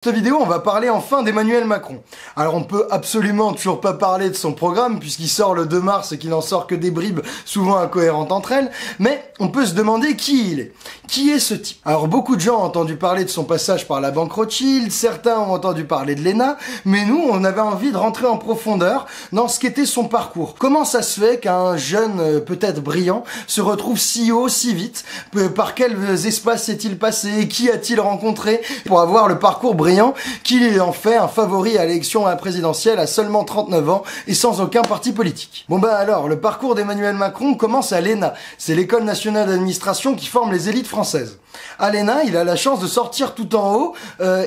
Dans cette vidéo, on va parler enfin d'Emmanuel Macron. Alors on peut absolument toujours pas parler de son programme puisqu'il sort le 2 mars et qu'il n'en sort que des bribes souvent incohérentes entre elles, mais on peut se demander qui il est. Qui est ce type? Alors beaucoup de gens ont entendu parler de son passage par la banque Rothschild, certains ont entendu parler de l'ENA, mais nous on avait envie de rentrer en profondeur dans ce qu'était son parcours. Comment ça se fait qu'un jeune peut-être brillant se retrouve si haut, si vite? Par quels espaces s'est-il passé? Qui a-t-il rencontré pour avoir le parcours brillant qui en fait un favori à l'élection présidentielle à seulement 39 ans et sans aucun parti politique. Bon bah alors, le parcours d'Emmanuel Macron commence à l'ENA. C'est l'école nationale d'administration qui forme les élites françaises. À l'ENA, il a la chance de sortir tout en haut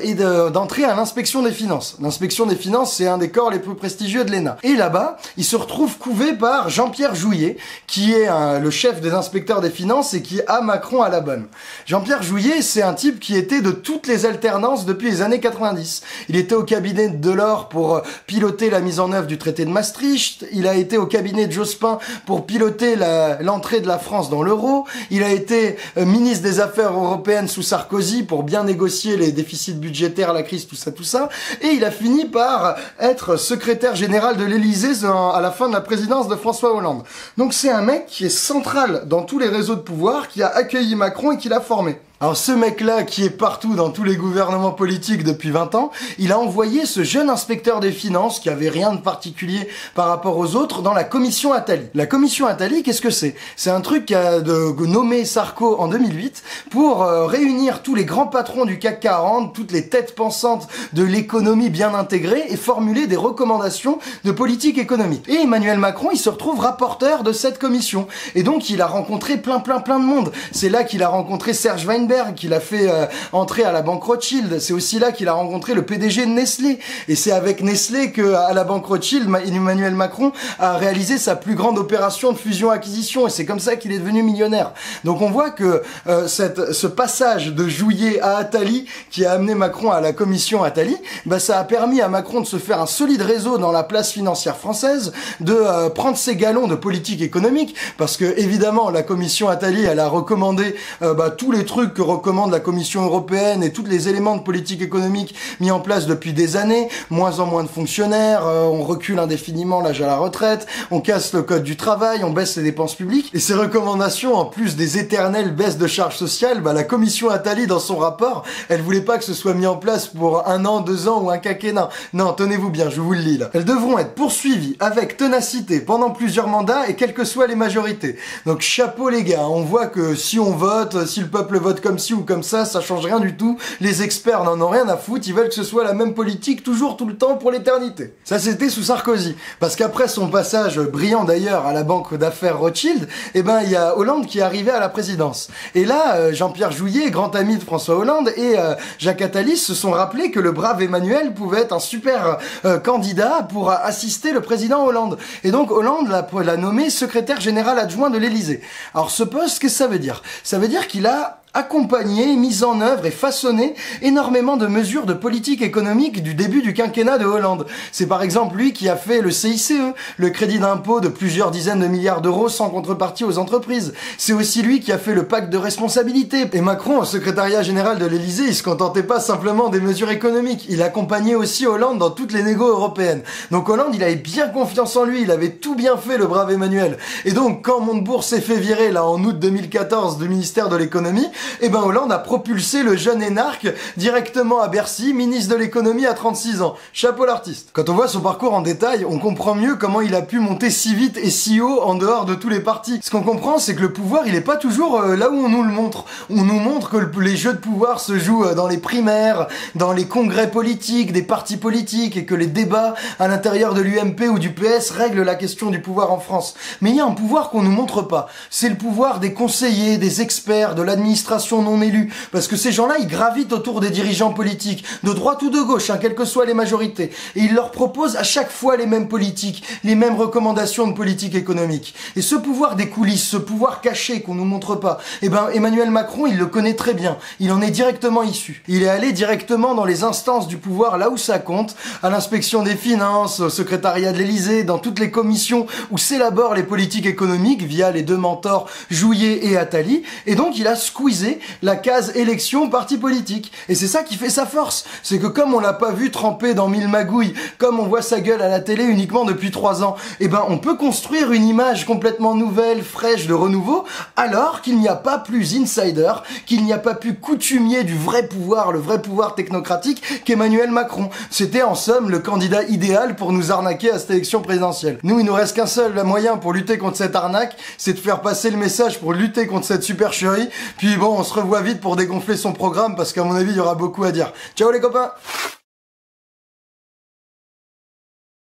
et d'entrer à l'inspection des finances. L'inspection des finances, c'est un des corps les plus prestigieux de l'ENA. Et là-bas, il se retrouve couvé par Jean-Pierre Jouyet, qui est le chef des inspecteurs des finances et qui a Macron à la bonne. Jean-Pierre Jouyet, c'est un type qui était de toutes les alternances depuis les années 90. Il était au cabinet de Delors pour piloter la mise en œuvre du traité de Maastricht. Il a été au cabinet de Jospin pour piloter l'entrée de la France dans l'euro. Il a été ministre des Affaires européenne sous Sarkozy pour bien négocier les déficits budgétaires, la crise, tout ça. Et il a fini par être secrétaire général de l'Élysée à la fin de la présidence de François Hollande. Donc c'est un mec qui est central dans tous les réseaux de pouvoir, qui a accueilli Macron et qui l'a formé. Alors ce mec-là, qui est partout dans tous les gouvernements politiques depuis 20 ans, il a envoyé ce jeune inspecteur des finances, qui avait rien de particulier par rapport aux autres, dans la commission Attali. La commission Attali, qu'est-ce que c'est? C'est un truc qu'a nommé Sarko en 2008 pour réunir tous les grands patrons du CAC 40, toutes les têtes pensantes de l'économie bien intégrée et formuler des recommandations de politique économique. Et Emmanuel Macron, il se retrouve rapporteur de cette commission. Et donc il a rencontré plein de monde. C'est là qu'il a rencontré Serge Weinberg, qu'il a fait entrer à la banque Rothschild. C'est aussi là qu'il a rencontré le PDG de Nestlé. Et c'est avec Nestlé que à la banque Rothschild, Emmanuel Macron a réalisé sa plus grande opération de fusion-acquisition. Et c'est comme ça qu'il est devenu millionnaire. Donc on voit que ce passage de Jouyet à Attali, qui a amené Macron à la commission Attali, bah, ça a permis à Macron de se faire un solide réseau dans la place financière française, de prendre ses galons de politique économique, parce que évidemment la commission Attali, elle a recommandé tous les trucs que recommande la Commission européenne et tous les éléments de politique économique mis en place depuis des années, moins en moins de fonctionnaires, on recule indéfiniment l'âge à la retraite, on casse le code du travail, on baisse les dépenses publiques, et ces recommandations, en plus des éternelles baisses de charges sociales, bah, la Commission Attali, dans son rapport, elle voulait pas que ce soit mis en place pour 1 an, 2 ans ou un quinquennat. Non, tenez-vous bien, je vous le lis là. Elles devront être poursuivies avec ténacité pendant plusieurs mandats et quelles que soient les majorités. Donc chapeau les gars, on voit que si on vote, si le peuple vote comme ci ou comme ça change rien du tout. Les experts n'en ont rien à foutre, ils veulent que ce soit la même politique toujours, tout le temps, pour l'éternité. Ça, c'était sous Sarkozy. Parce qu'après son passage, brillant d'ailleurs, à la banque d'affaires Rothschild, eh ben, il y a Hollande qui est arrivé à la présidence. Et là, Jean-Pierre Jouyet, grand ami de François Hollande, et Jacques Attali se sont rappelés que le brave Emmanuel pouvait être un super candidat pour assister le président Hollande. Et donc, Hollande l'a nommé secrétaire général adjoint de l'Élysée. Alors, ce poste, qu'est-ce que ça veut dire? Ça veut dire qu'il a accompagné, mis en œuvre et façonné énormément de mesures de politique économique du début du quinquennat de Hollande. C'est par exemple lui qui a fait le CICE, le crédit d'impôt de plusieurs dizaines de milliards d'euros sans contrepartie aux entreprises. C'est aussi lui qui a fait le pacte de responsabilité. Et Macron, au secrétariat général de l'Élysée, il se contentait pas simplement des mesures économiques. Il accompagnait aussi Hollande dans toutes les négos européennes. Donc Hollande, il avait bien confiance en lui, il avait tout bien fait, le brave Emmanuel. Et donc, quand Montebourg s'est fait virer, là, en août 2014 du ministère de l'économie, et ben Hollande a propulsé le jeune énarque directement à Bercy, ministre de l'économie à 36 ans. Chapeau l'artiste. Quand on voit son parcours en détail, on comprend mieux comment il a pu monter si vite et si haut en dehors de tous les partis. Ce qu'on comprend, c'est que le pouvoir, il est pas toujours là où on nous le montre. On nous montre que les jeux de pouvoir se jouent dans les primaires, dans les congrès politiques, des partis politiques, et que les débats à l'intérieur de l'UMP ou du PS règlent la question du pouvoir en France. Mais il y a un pouvoir qu'on nous montre pas. C'est le pouvoir des conseillers, des experts, de l'administration non élus, parce que ces gens-là, ils gravitent autour des dirigeants politiques, de droite ou de gauche, quelles que soient les majorités, et ils leur proposent à chaque fois les mêmes politiques, les mêmes recommandations de politique économique. Et ce pouvoir des coulisses, ce pouvoir caché qu'on nous montre pas, eh ben Emmanuel Macron, il le connaît très bien, il en est directement issu. Il est allé directement dans les instances du pouvoir, là où ça compte, à l'inspection des finances, au secrétariat de l'Élysée, dans toutes les commissions où s'élaborent les politiques économiques via les deux mentors Jouyet et Attali, et donc il a squeezé viser la case élection parti politique. Et c'est ça qui fait sa force. C'est que comme on l'a pas vu tremper dans mille magouilles, comme on voit sa gueule à la télé uniquement depuis 3 ans, eh ben on peut construire une image complètement nouvelle, fraîche, de renouveau, alors qu'il n'y a pas plus insider, qu'il n'y a pas plus coutumier du vrai pouvoir, le vrai pouvoir technocratique qu'Emmanuel Macron. C'était en somme le candidat idéal pour nous arnaquer à cette élection présidentielle. Nous, il nous reste qu'un seul moyen pour lutter contre cette arnaque, c'est de faire passer le message pour lutter contre cette supercherie. Puis bon, on se revoit vite pour dégonfler son programme parce qu'à mon avis, il y aura beaucoup à dire. Ciao les copains!